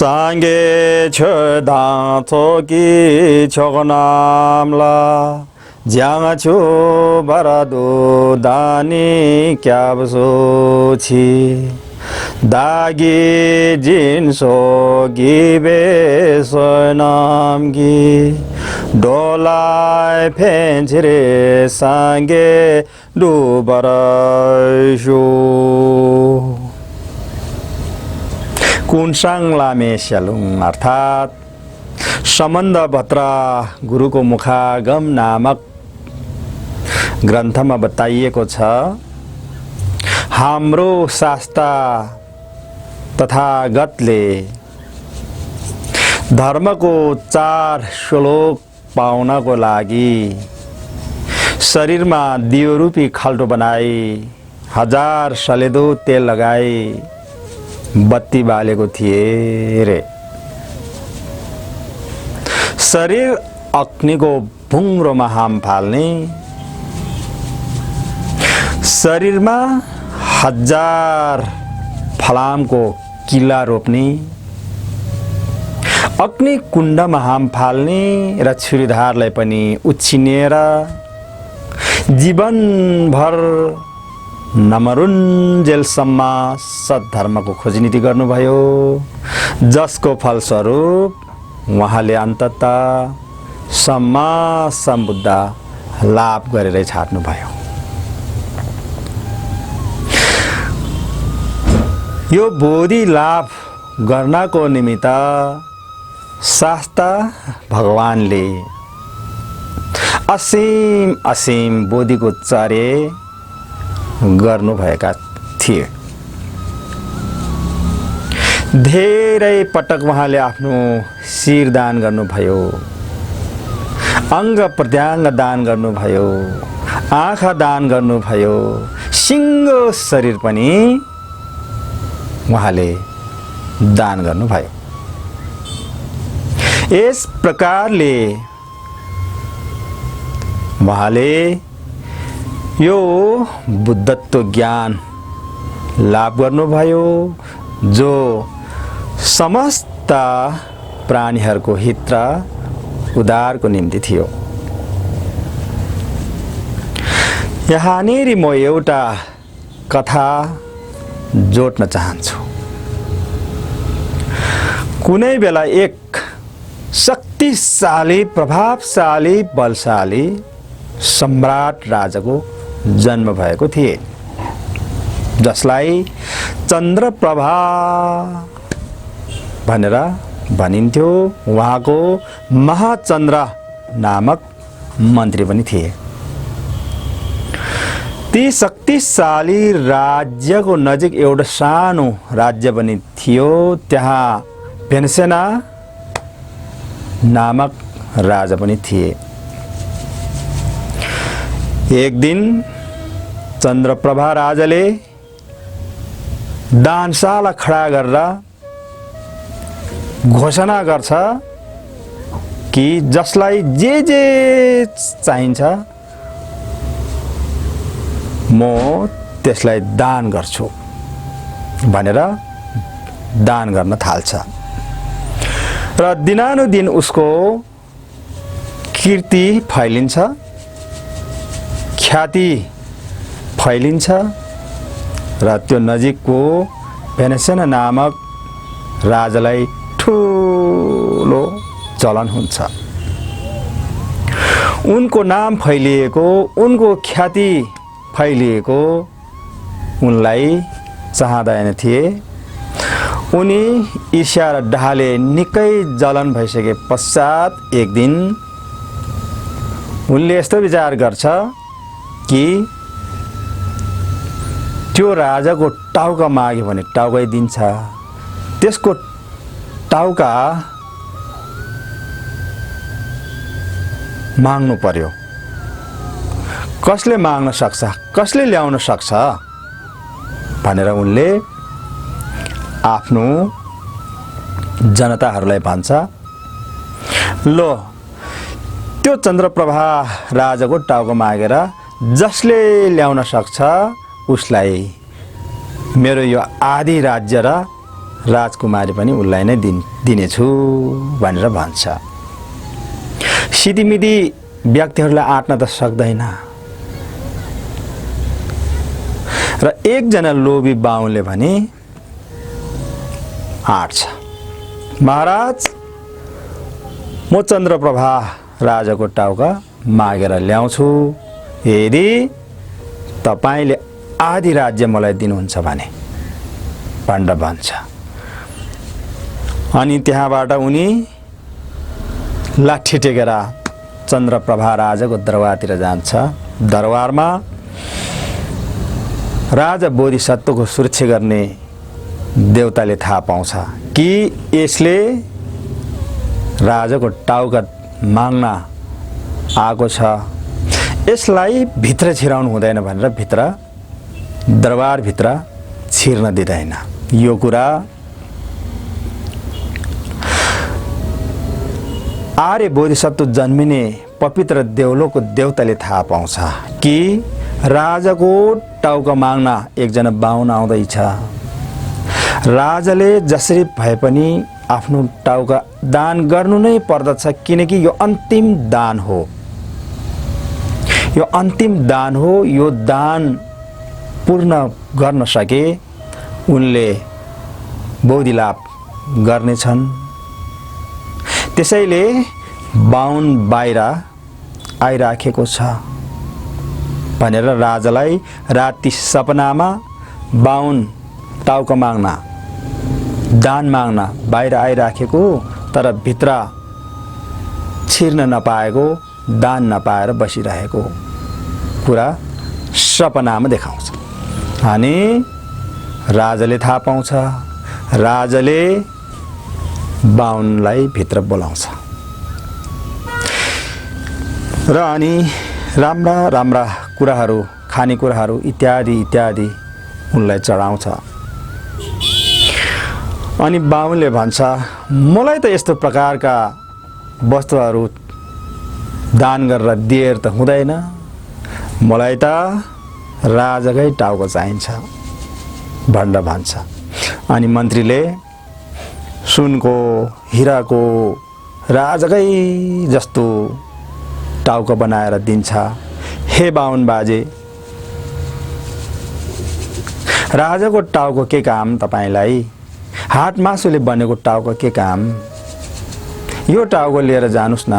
상계 최당 토기 초건남라 장아초 바라도 다니 캬브소치 다기 진소 기베서 남기 돌라이 펜치레 상계 루바라쇼 कुनसाङ लामे स्यालुङ अर्थात सम्बन्ध भत्रा गुरुको मुखागम नामक ग्रन्थमा बताइएको छ। हाम्रो शास्त्र तथागतले धर्मको 4 श्लोक पाउनको लागि शरीरमा दियोरूपी खाल्टो बनाई 1000 सलेदो तेल लगाई बत्ती बालेको थिए रे। शरीर अग्निको भुङ्रोमा हाम फाल्ने, शरीरमा 1000 फलामको किल्ला रोप्ने, अग्नि कुण्डमा हाम फाल्ने र छुरीधारलाई पनि उछिनेर जीवनभर नमरुन्जेलसम्म सद्धर्मको खोजनीति गर्नुभयो, जसको फलस्वरूप उहाँले अन्ततः सम्मा सम्बुद्ध लाभ गरेर छाड्नुभयो। यो बोधि लाभ गर्नको निमित्त शास्त्र भगवानले असीम बोधिको चर्य गर्नुभएका थिए। धेरै पटक उहाँले आफ्नो शिर दान गर्नुभयो, अङ्ग प्रत्यङ्ग दान गर्नुभयो, आँखा दान गर्नुभयो, सिङ्गो शरीर पनि उहाँले दान गर्नुभयो। यस प्रकारले उहाँले यो बुद्धत्व ज्ञान लाभ गर्नुभयो, जो समस्त प्राणीहरूको हित र उद्धारको निम्ति थियो। यहाँनेरि म एउटा कथा जोड्न चाहन्छु। कुनै बेला एक शक्तिशाली, प्रभावशाली, बलशाली सम्राट राजाको जन्म भएको थिए, जसलाई चन्द्रप्रभा भनेर भनिन्थ्यो। उहाँको महाचन्द्र नामक मन्त्री पनि थिए। ती शक्तिशाली राज्यको नजिक एउटा सानो राज्य पनि थियो। त्यहाँ भेनसेना नामक राजा पनि थिए। एक दिन चन्द्रप्रभा राजाले दानशाला खडा गरेर घोषणा गर्छ कि जसलाई जे जे चाहिन्छ म त्यसलाई दान गर्छु भनेर दान गर्न थाल्छ र दिनानुदिन उसको कीर्ति फैलिन्छ, ख्याति फैलिन्छ र त्यो नजिकको भेनसेना नामक राजालाई ठुलो चलन हुन्छ। उनको नाम फैलिएको, उनको ख्याति फैलिएको उनलाई चाहँदैन थिए। उनी ईर्ष्या र डाहले निकै जलन भइसके पश्चात एक दिन उनले यस्तो विचार गर्छ कि त्यो राजाको टाउका माग्यो भने टाउकै दिन्छ। त्यसको टाउका माग्नु पर्यो। कसले माग्न सक्छ, कसले ल्याउन सक्छ भनेर उनले आफ्नो जनताहरूलाई भन्छ, लो त्यो चन्द्रप्रभा राजाको टाउका मागेर जसले ल्याउन सक्छ उसलाई मेरो यो आधी राज्य र राजकुमारी पनि उसलाई नै दिनेछु भनेर भन्छ। सिधीमिधी व्यक्तिहरूलाई आँट्न त सक्दैन र एकजना लोभी बाहुनले भने आँट्छ, महाराज म चन्द्रप्रभा राजाको टाउका मागेर ल्याउँछु, यदि तपाईले आधी राज्य मलाई दिनुहुन्छ भने भनेर भन्छ। अनि त्यहाँबाट उनी लाठी टेकेर चन्द्रप्रभा राजाको दरबारतिर जान्छ। दरबारमा राजा बोधिसत्वको सुरक्षा गर्ने देवताले थाहा पाउँछ कि यसले राजाको टाउका माग्न आएको छ, यसलाई भित्र छिराउनु हुँदैन भनेर भित्र दरबारभित्र छिर्न दिँदैन। यो कुरा आर्य बोधिसत्व जन्मिने पवित्र देवलोकको देवताले थाहा पाउँछ कि राजाको टाउका माग्न एकजना बाहुन आउँदैछ। राजाले जसरी भए पनि आफ्नो टाउका दान गर्नु नै पर्दछ, किनकि यो अन्तिम दान हो, यो अन्तिम दान हो। यो दान पूर्ण गर्न सके उनले बौद्धि लाभ गर्नेछन्। त्यसैले बाहुन बाहिर आइराखेको छ भनेर राजालाई राति सपनामा बाहुन टाउका माग्न दान माग्न बाहिर आइराखेको, तर भित्र छिर्न नपाएको, दान नपाएर बसिरहेको कुरा सपनामा देखाउँछ। अनि राजाले थाहा पाउँछ। राजाले बाहुनलाई भित्र बोलाउँछ र अनि राम्रा राम्रा कुराहरू, खानेकुराहरू इत्यादि इत्यादि उनलाई चढाउँछ। अनि बाहुनले भन्छ, मलाई त यस्तो प्रकारका वस्तुहरू दान गरेर दिएर त हुँदैन, मलाई त राजाकै टाउको चाहिन्छ भनेर भन्छ। अनि मन्त्रीले सुनको, हिराको राजाकै जस्तो टाउको बनाएर दिन्छ। हे बाहुन बाजे, राजाको टाउको के काम तपाईलाई? हाट मासुले बनेको टाउको के काम? यो टाउको लिएर जानुस् न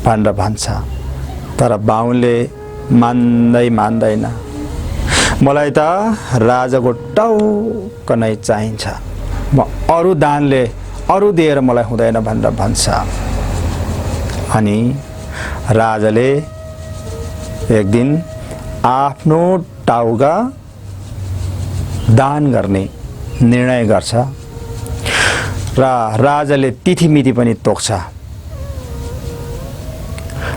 भनेर भन्छ। तर बाहुनले मान्दैन, मलाई त राजाको टाउको नै चाहिन्छ, म अरू दानले अरू दिएर मलाई हुँदैन भनेर भन्छ। अनि राजाले एक दिन आफ्नो टाउका दान गर्ने निर्णय गर्छ र राजाले तिथिमिति पनि तोक्छ।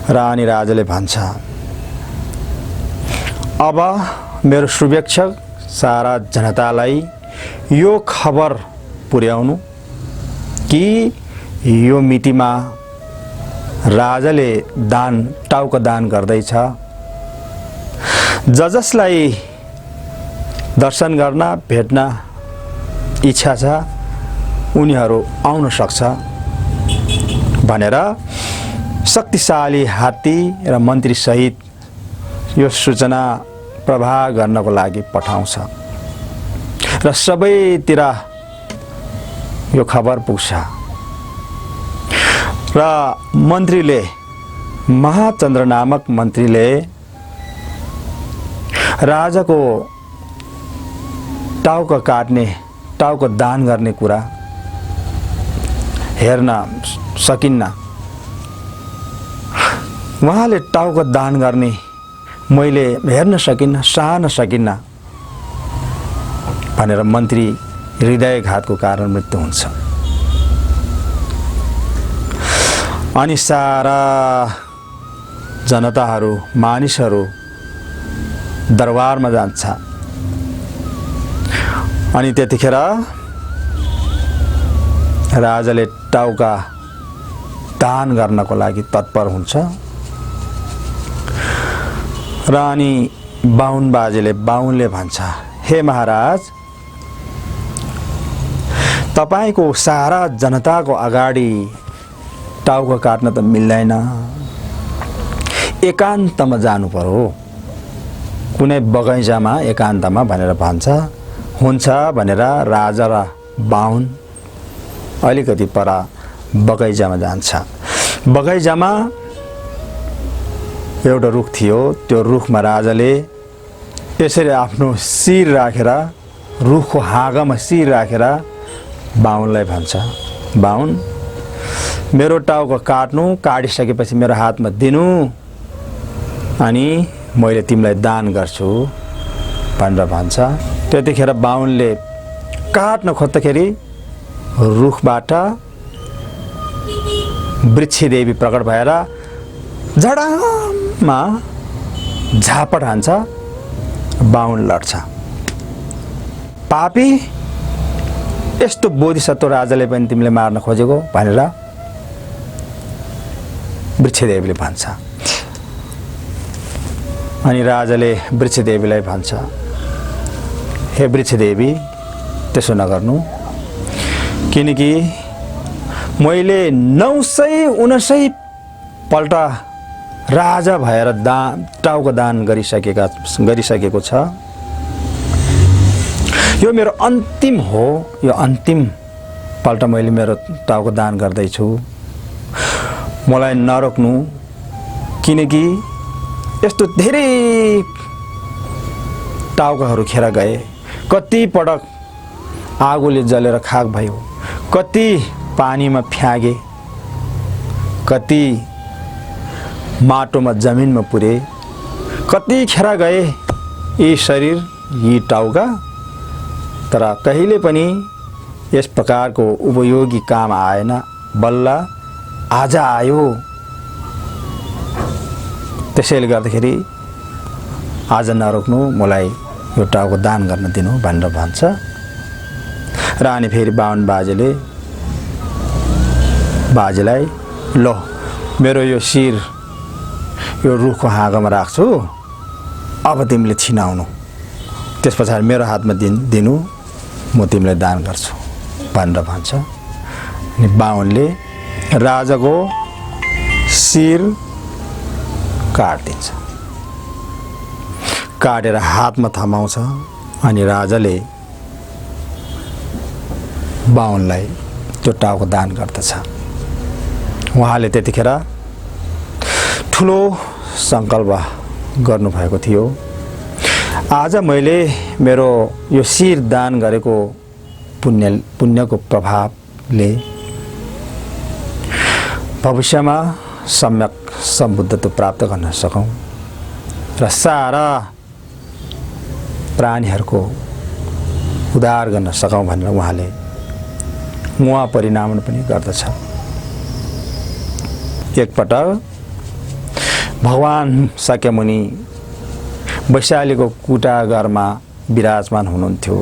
र अनि राजाले भन्छ, अब मेरो शुभेच्छक सारा जनतालाई यो खबर पुर्याउनु कि यो मितिमा राजाले टाउको दान गर्दैछ। जसलाई दर्शन गर्न भेट्न इच्छा छ उनीहरू आउन सक्छ भनेर शक्तिशाली हात्ती र मन्त्री सहित यो सूचना प्रभाव गर्नको लागि पठाउँछ र सबैतिर यो खबर पुग्छ। र मन्त्रीले, महाचन्द्र नामक मन्त्रीले राजाको टाउको काट्ने, टाउको दान गर्ने कुरा हेर्न सकिन्न। उहाँले टाउको दान गर्ने मैले हेर्न सकिन्न, सहन सकिन्न भनेर मन्त्री हृदयघातको कारण मृत्यु हुन्छ। अनि सारा जनताहरू, मानिसहरू दरबारमा जान्छ। अनि त्यतिखेर राजाले टाउका दान गर्नको लागि तत्पर हुन्छ। र अनि बाहुन बाजेले, बाहुनले भन्छ, हे महाराज, तपाईको सारा जनताको अगाडि टाउको काट्न त मिल्दैन, एकान्तमा जानु पर्यो, कुनै बगैँचामा एकान्तमा भनेर भन्छ। हुन्छ भनेर राजा र बाहुन अलिकति पर बगैँचामा जान्छ। बगैँचामा एउटा रुख थियो, त्यो रुखमा राजाले यसरी आफ्नो शिर राखेर, रुखको हाँगामा शिर राखेर बाहुनलाई भन्छ, बाहुन मेरो टाउको काट्नु, काटिसकेपछि मेरो हातमा दिनु, अनि मैले तिमीलाई दान गर्छु भनेर भन्छ। त्यतिखेर बाहुनले काट्न खोज्दाखेरि रुखबाट वृक्षदेवी प्रकट भएर झडाममा झापट हान्छ, बाहुन लड्छ। पापी, यस्तो बोधिसत्व राजाले पनि तिमीले मार्न खोजेको भनेर वृक्षदेवीले भन्छ। अनि राजाले वृक्षदेवीलाई भन्छ, हे वृक्षदेवी, त्यसो नगर्नु, किनकि मैले 999 पल्ट राजा भएर टाउको दान गरिसकेको छ। यो मेरो अन्तिम हो, यो अन्तिम पल्ट मैले मेरो टाउको दान गर्दैछु, मलाई नरोक्नु, किनकि यस्तो धेरै टाउकाहरू खेर गए, कति पटक आगोले जलेर खाक भयो, कति पानीमा फ्याँगे, कति माटोमा जमिनमा पुरे, कति खेर गए यी शरीर, यी टाउका, तर कहिले पनि यस प्रकारको उपयोगी काम आएन। बल्ल आज आयो, त्यसैले गर्दाखेरि आज नरोक्नु, मलाई यो टाउको दान गर्न दिनु भनेर भन्छ। र अनि फेरि बाहुन बाजेलाई लो, मेरो यो शिर यो रुखको हाँगामा राख्छु, अब तिमीले छिनाउनु, त्यस पछाडि मेरो हातमा दिनु, म तिमीलाई दान गर्छु भनेर भन्छ। अनि बाहुनले राजाको शिर काटिदिन्छ, काटेर हातमा थमाउँछ। अनि राजाले बाहुनलाई त्यो टाउको दान गर्दछ। उहाँले त्यतिखेर ठुलो सङ्कल्प गर्नुभएको थियो, आज मैले मेरो यो शिर दान गरेको पुण्यको प्रभावले भविष्यमा सम्यक सम्बुद्धत्व प्राप्त गर्न सकौँ र सारा प्राणीहरूको उद्धार गर्न सकौँ भनेर उहाँले परिणाम पनि गर्दछ। एकपटक भगवान शाक्यमुनि वैशालीको कुटाघरमा विराजमान हुनुहुन्थ्यो।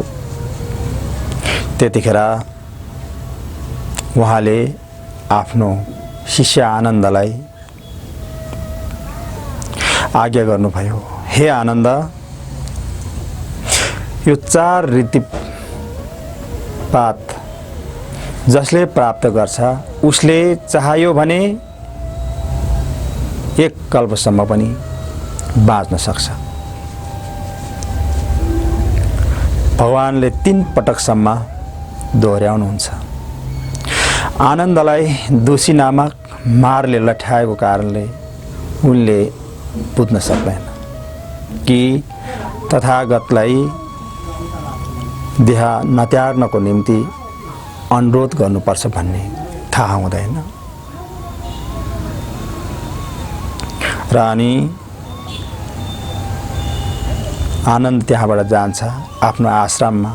त्यतिखेर उहाँले आफ्नो शिष्य आनन्दलाई आज्ञा गर्नुभयो, हे आनन्द, यो 4 रीतिपात जसले प्राप्त गर्छ उसले चाह्यो भने 1 कल्पसम्म पनि बाँच्न सक्छ। भगवानले 3 पटकसम्म दोहोर्याउनुहुन्छ। आनन्दलाई दोषी नामक मारले लठ्याएको कारणले उनले बुझ्न सक्दैन कि तथागतलाई देह नत्याग्नको निम्ति अनुरोध गर्नुपर्छ भन्ने थाहा हुँदैन। र अनि आनन्द त्यहाँबाट जान्छ आफ्नो आश्रममा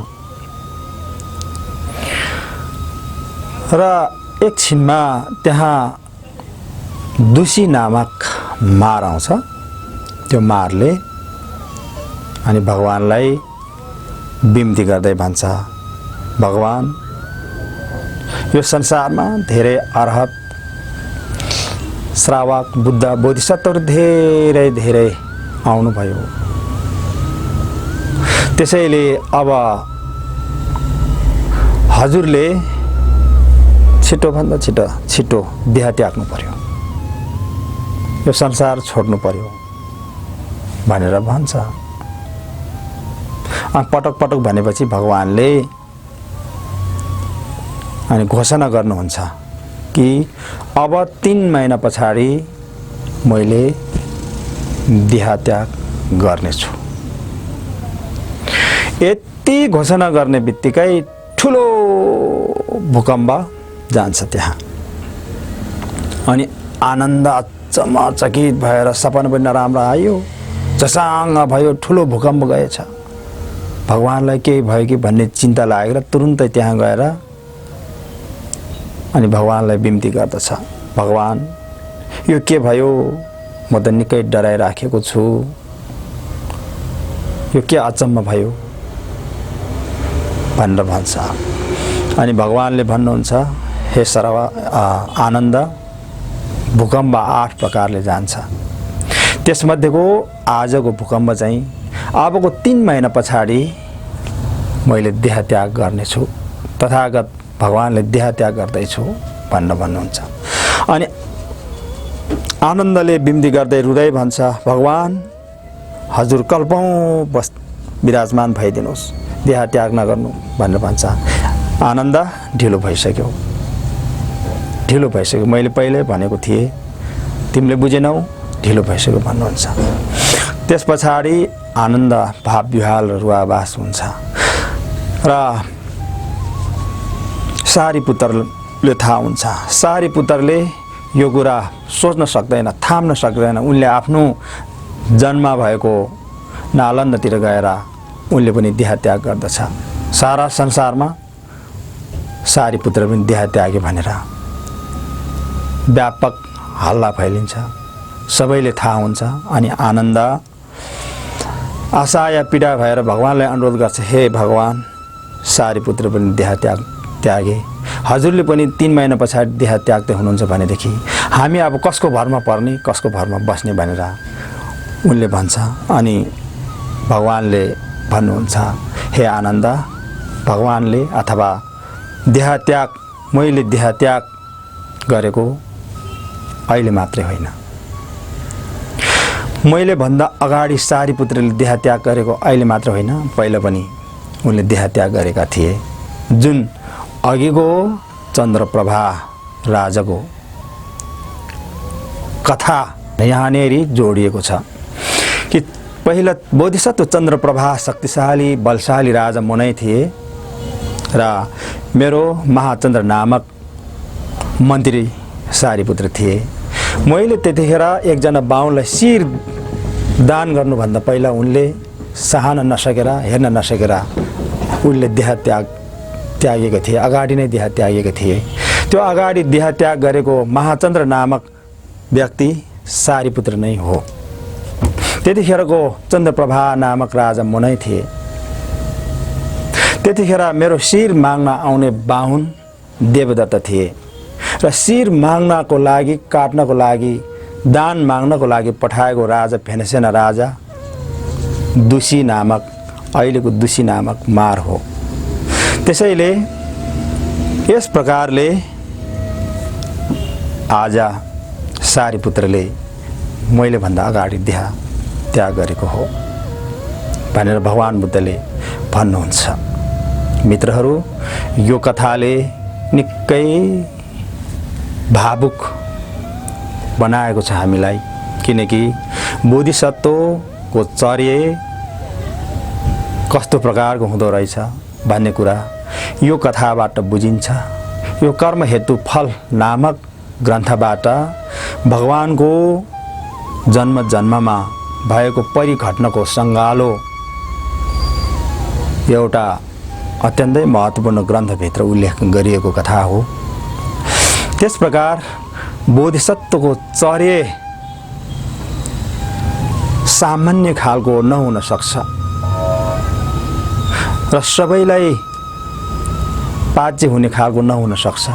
र एकछिनमा त्यहाँ दुसी नामक मार आउँछ। त्यो मारले अनि भगवानलाई बिन्ती गर्दै भन्छ, भगवान, यो संसारमा धेरै अरहत श्रावक बुद्ध बोधिसत्वहरू धेरै आउनुभयो। त्यसैले अब हजुरले छिटोभन्दा छिटो देह त्याग्नु पर्यो, यो संसार छोड्नु पर्यो भनेर भन्छ। पटक पटक भनेपछि भगवानले अनि घोषणा गर्नुहुन्छ कि अब 3 महिना पछाडि मैले देह त्याग गर्नेछु। यति घोषणा गर्ने बित्तिकै ठुलो भूकम्प जान्छ त्यहाँ। अनि आनन्द अचम्मचकित भएर सपना पनि नराम्रो आयो, झसाङ भयो, ठुलो भूकम्प गएछ। भगवानलाई केही भयो कि भन्ने चिन्ता लागेर तुरुन्तै त्यहाँ गएर अनि भगवानलाई बिन्ती गर्दछ, भगवान यो के भयो, म त निकै डराइराखेको छु, यो के अचम्म भयो भनेर भन्छ। अनि भगवानले भन्नुहुन्छ, हे सर्व आनन्द, भूकम्प 8 प्रकारले जान्छ। त्यसमध्येको आजको भूकम्प चाहिँ अबको 3 महिना पछाडि मैले देह त्याग गर्नेछु, तथागत भगवानले देह त्याग गर्दैछु भन्नुहुन्छ। अनि आनन्दले बिन्ती गर्दै रुँदै भन्छ, भगवान हजुर कल्पौँ विराजमान भइदिनुहोस्, देह त्याग नगर्नु भनेर भन्छ। आनन्द ढिलो भइसक्यो, मैले पहिल्यै भनेको थिएँ, तिमीले बुझेनौ, ढिलो भइसक्यो भन्नुहुन्छ। त्यस पछाडि आनन्द भाव विह्वल र रुवाबास हुन्छ र सारीपुत्रले थाहा हुन्छ। सारीपुत्रले यो कुरा सोच्न सक्दैन, थाम्न सक्दैन। उनले आफ्नो जन्म भएको नालन्दातिर गएर उनले पनि देह त्याग गर्दछ। सारा संसारमा सारीपुत्र पनि देह त्यागे भनेर व्यापक हल्ला फैलिन्छ, सबैले थाहा हुन्छ। अनि आनन्द आशा या पीडा भएर भगवानलाई अनुरोध गर्छ, हे भगवान सारीपुत्र पनि देह त्यागे, हजुरले पनि 3 महिना पछाडि देह त्याग्दै हुनुहुन्छ भनेदेखि हामी अब कसको भरमा पर्ने, कसको भरमा बस्ने भनेर उनले भन्छ। अनि भगवानले भन्नुहुन्छ, हे आनन्द, भगवानले अथवा देह त्याग, मैले देह त्याग गरेको अहिले मात्रै होइन, मैले भन्दा अगाडि सारीपुत्रले देह त्याग गरेको अहिले मात्र होइन, पहिला पनि उनले देह त्याग गरेका थिए। जुन अघिको चन्द्रप्रभा राजाको कथा यहाँनेरि जोडिएको छ कि पहिला बोधिसत्व चन्द्रप्रभा शक्तिशाली बलशाली राजा मुनै थिए र मेरो महाचन्द्र नामक मन्त्री सारीपुत्र थिए। मैले त्यतिखेर एकजना बाहुनलाई शिर दान गर्नुभन्दा पहिला उनले सहन नसकेर, हेर्न नसकेर उनले देह त्यागेको थिए, अगाडि नै देह त्यागेको थिए। त्यो अगाडि देह त्याग गरेको महाचन्द्र नामक व्यक्ति सारीपुत्र नै हो। त्यतिखेरको चन्द्रप्रभा नामक राजा मुनै थिए। त्यतिखेर मेरो शिर माग्न आउने बाहुन देवदत्त थिए र शिर माग्नको लागि, काट्नको लागि, दान माग्नको लागि पठाएको राजा भेनसेना राजा दुशी नामक, अहिलेको दुशी नामक मार हो। त्यसैले यस प्रकारले आज सारीपुत्रले मैले भन्दा अगाडि देह त्याग गरेको हो भनेर भगवान बुद्धले भन्नुहुन्छ। मित्रहरू, यो कथाले निकै भावुक बनाएको छ हामीलाई, किनकि बोधिसत्वको चर्या कस्तो प्रकारको हुँदो रहेछ भन्ने कुरा यो कथाबाट बुझिन्छ। यो कर्म हेतु फल नामक ग्रन्थबाट भगवानको जन्म जन्ममा भएको परिघटनाको सङ्गालो एउटा अत्यन्तै महत्त्वपूर्ण ग्रन्थभित्र उल्लेख गरिएको कथा हो। त्यस प्रकार बोधिसत्वको चर्या सामान्य खालको नहुन सक्छ र सबैलाई पाज्य हुने खालको नहुन सक्छ,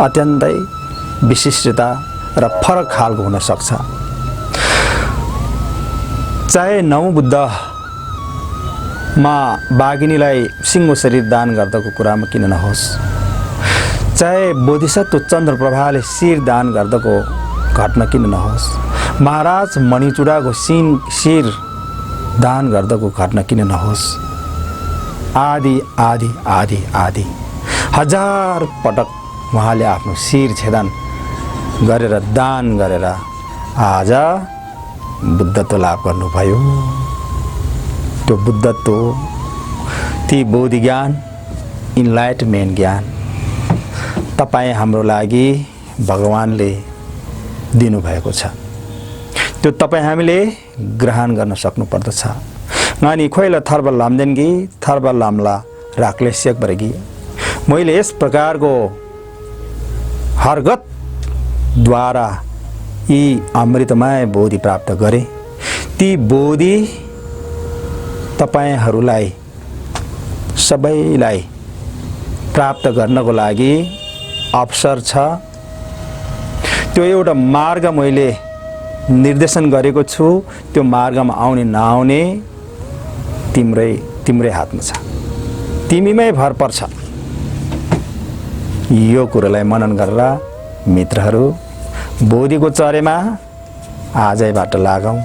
अत्यन्तै विशिष्टता र फरक खालको हुन सक्छ। चाहे 9 बुद्ध बाघिनीलाई सिङ्गो शरीर दान गर्दाको कुरामा किन नहोस्, चाहे बोधिसत्व चन्द्रप्रभाले शिर दान गर्दाको घटना किन नहोस्, महाराज मणिचुडाको शिर दान गर्दाको घटना किन नहोस्, आदि आदि आदि आदि हजार पटक उहाँले आफ्नो शिर छेदन गरेर दान गरेर आज बुद्धत्व लाभ गर्नुभयो। त्यो बुद्धत्व, ती बोधि ज्ञान, इन्लाइटमेन्ट ज्ञान तपाईँ हाम्रो लागि भगवानले दिनुभएको छ। त्यो तपाईँ हामीले ग्रहण गर्न सक्नुपर्दछ। नानी खोइला थर्बल लाम्देनगी थर्बल लाम्ला राख्ले सेक बरगी। मैले यस प्रकारको हरगत द्वारा यी अमृतमय बोधि प्राप्त गरे। ती बोधि तपाईहरूलाई सबैलाई प्राप्त गर्नको लागि अवसर छ। त्यो एउटा मार्ग मैले निर्देशन गरेको छु। त्यो मार्गमा आउने नआउने तिम्रै हातमा छ, तिमीमै भर पर्छ। यो कुरालाई मनन गरेर मित्रहरू बोधिको चरेमा आजैबाट लागौं।